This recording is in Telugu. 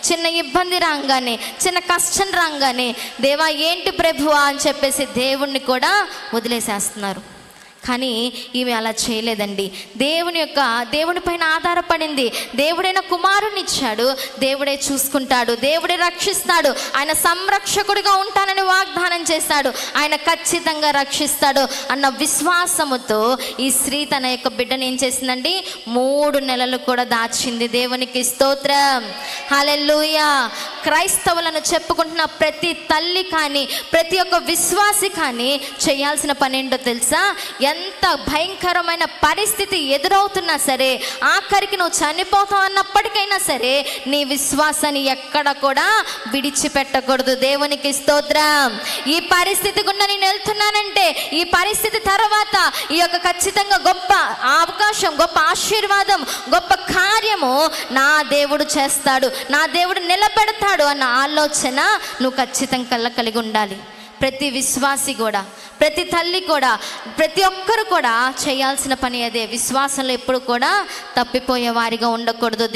చిన్న ఇబ్బంది రాగానే, చిన్న కష్టం రాగానే దేవా ఏంటి ప్రభువా అని చెప్పేసి దేవుణ్ణి కూడా వదిలేసేస్తున్నారు. కానీ ఈమె అలా చేయలేదండి. దేవుని పైన ఆధారపడింది. దేవుడైన కుమారుని ఇచ్చాడు, దేవుడే చూసుకుంటాడు, దేవుడే రక్షిస్తాడు, ఆయన సంరక్షకుడిగా ఉంటానని వాగ్దానం చేశాడు, ఆయన ఖచ్చితంగా రక్షిస్తాడు అన్న విశ్వాసముతో ఈ స్త్రీ తన యొక్క బిడ్డను ఏం చేసిందండి, 3 నెలలు కూడా దాచింది. దేవునికి స్తోత్రం, హల్లెలూయా. క్రైస్తవులను చెప్పుకుంటున్న ప్రతి తల్లి కానీ, ప్రతి ఒక్క విశ్వాసి కానీ చేయాల్సిన పని ఏంటో తెలుసా? ఎంత భయంకరమైన పరిస్థితి ఎదురవుతున్నా సరే, ఆఖరికి నువ్వు చనిపోతావు అన్నప్పటికైనా సరే నీ విశ్వాసాన్ని ఎక్కడ కూడా విడిచిపెట్టకూడదు. దేవునికి స్తోత్రం. ఈ పరిస్థితి గుండా నేను వెళ్తున్నానంటే, ఈ పరిస్థితి తర్వాత ఈ యొక్క ఖచ్చితంగా గొప్ప అవకాశం, గొప్ప ఆశీర్వాదం, గొప్ప కార్యము నా దేవుడు చేస్తాడు, నా దేవుడు నిలబెడతాడు అన్న ఆలోచన నువ్వు ఖచ్చితంగా కలిగి ఉండాలి. ప్రతి విశ్వాసి కూడా, ప్రతి తల్లి కూడా, ప్రతి ఒక్కరు కూడా చేయాల్సిన పని అదే. విశ్వాసంలో ఎప్పుడు కూడా తప్పిపోయే వారిగా ఉండకూడదు.